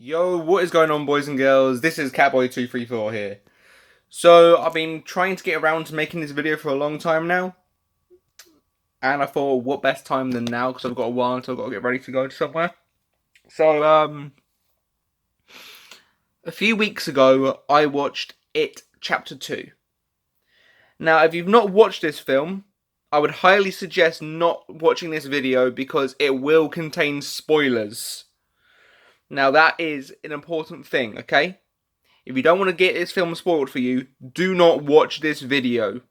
Yo, what is going on, boys and girls? This is Catboy234 here. So, I've been trying to get around to making this video for a long time now. And I thought, what best time than now? Because I've got a while until I've got to get ready to go to somewhere. So, a few weeks ago, I watched It Chapter 2. Now, if you've not watched this film, I would highly suggest not watching this video because it will contain spoilers. Now, that is an important thing, okay? If you don't want to get this film spoiled for you, do not watch this video.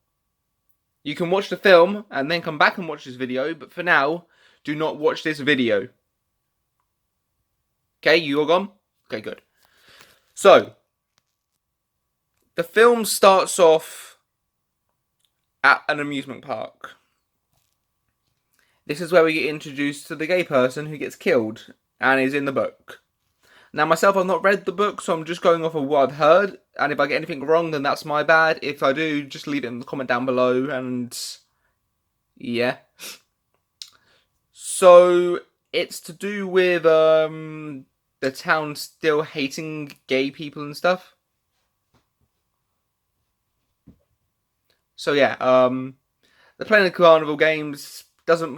You can watch the film and then come back and watch this video, but for now, do not watch this video. Okay, you all gone? Okay, good. So, the film starts off at an amusement park. This is where we get introduced to the gay person who gets killed and is in the book. Now, myself, I've not read the book, so I'm just going off of what I've heard. And if I get anything wrong, then that's my bad. If I do, just leave it in the comment down below. And yeah. So, it's to do with the town still hating gay people and stuff. So yeah, they're playing the carnival games.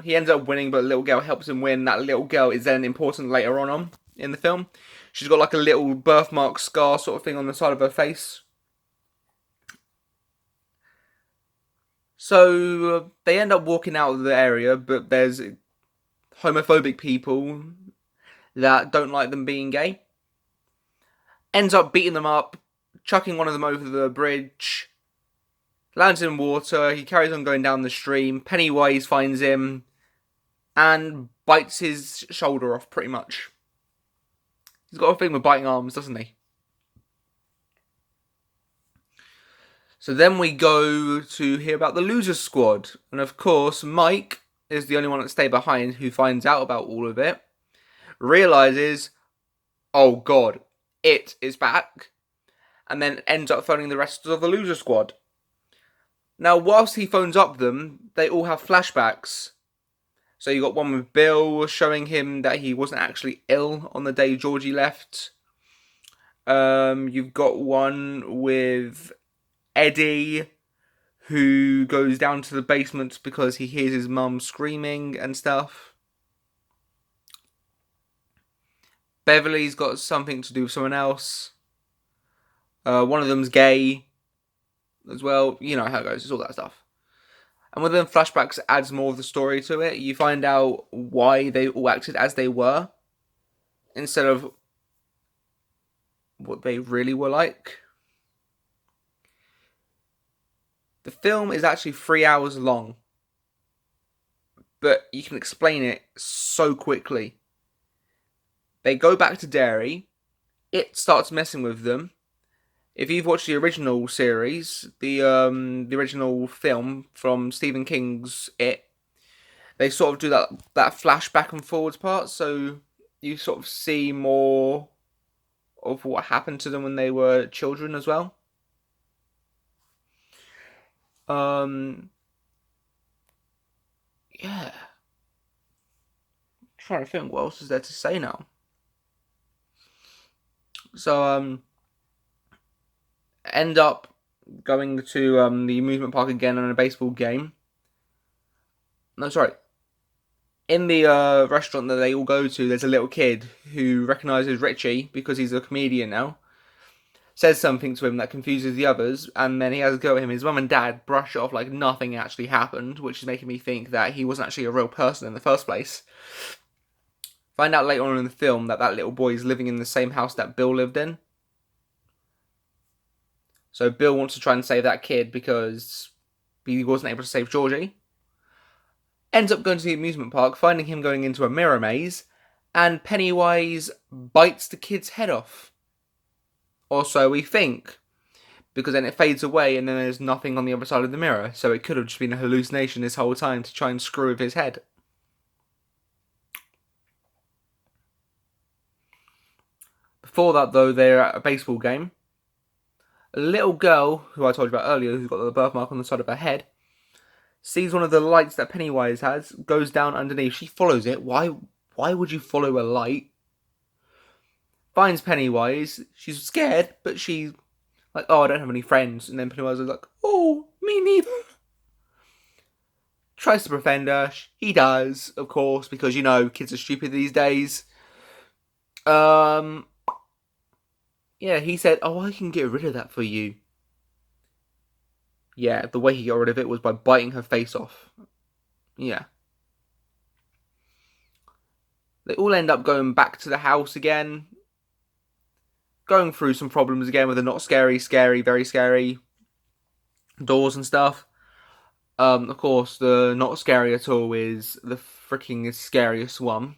He ends up winning, but a little girl helps him win. That little girl is then important later on in the film. She's got like a little birthmark scar sort of thing on the side of her face. So they end up walking out of the area, but there's homophobic people that don't like them being gay. Ends up beating them up, chucking one of them over the bridge. Lands in water, he carries on going down the stream. Pennywise finds him and bites his shoulder off pretty much. He's got a thing with biting arms, doesn't he? So then we go to hear about the Loser Squad. And of course, Mike is the only one that stayed behind who finds out about all of it. Realizes, oh god, it is back. And then ends up phoning the rest of the Loser Squad. Now, whilst he phones up them, they all have flashbacks. So you got one with Bill showing him that he wasn't actually ill on the day Georgie left. You've got one with Eddie, who goes down to the basement because he hears his mum screaming and stuff. Beverly's got something to do with someone else. One of them's gay as well. You know how it goes, it's all that stuff. And within flashbacks adds more of the story to it. You find out why they all acted as they were, instead of what they really were like. The film is actually 3 hours long, but you can explain it so quickly. They go back to Derry. It starts messing with them. If you've watched the original series, the original film from Stephen King's It, they sort of do that flashback and forwards part, so you sort of see more of what happened to them when they were children as well. Yeah. I'm trying to think what else is there to say now. So end up going to the amusement park again on a baseball game. No, sorry. In the restaurant that they all go to, there's a little kid who recognises Richie because he's a comedian now. Says something to him that confuses the others, and then he has a go at him. His mum and dad brush it off like nothing actually happened, which is making me think that he wasn't actually a real person in the first place. Find out later on in the film that little boy is living in the same house that Bill lived in. So Bill wants to try and save that kid because he wasn't able to save Georgie. Ends up going to the amusement park, finding him going into a mirror maze, and Pennywise bites the kid's head off. Or so we think. Because then it fades away and then there's nothing on the other side of the mirror. So it could have just been a hallucination this whole time to try and screw with his head. Before that though, they're at a baseball game. A little girl, who I told you about earlier, who's got the birthmark on the side of her head, sees one of the lights that Pennywise has, goes down underneath. She follows it. Why would you follow a light? finds Pennywise. She's scared, but she's like, oh, I don't have any friends. And then Pennywise is like, oh, me neither. Tries to befriend her. He does, of course, because, kids are stupid these days. Yeah, he said, oh, I can get rid of that for you. Yeah, the way he got rid of it was by biting her face off. Yeah. They all end up going back to the house again. Going through some problems again with the not scary, very scary doors and stuff. Of course, the not scary at all is the freaking scariest one.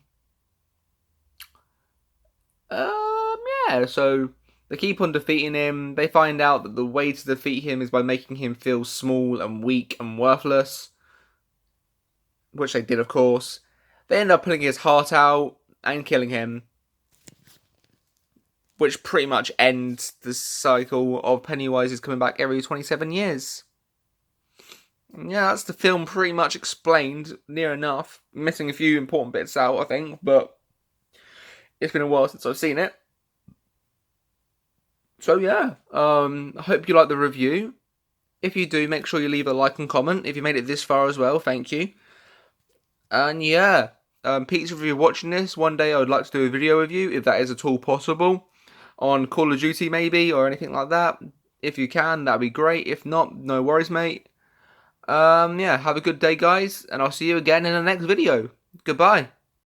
Yeah, so they keep on defeating him. They find out that the way to defeat him is by making him feel small and weak and worthless. Which they did, of course. They end up pulling his heart out and killing him. Which pretty much ends the cycle of Pennywise's coming back every 27 years. Yeah, that's the film pretty much explained, near enough. Missing a few important bits out, I think, but it's been a while since I've seen it. So yeah, I hope you like the review. If you do, make sure you leave a like and comment. If you made it this far as well, thank you. And yeah, Pete's, if you're watching this, one day I would like to do a video with you, if that is at all possible, on Call of Duty maybe, or anything like that. If you can, that'd be great. If not, no worries, mate. Yeah, have a good day, guys, and I'll see you again in the next video. Goodbye.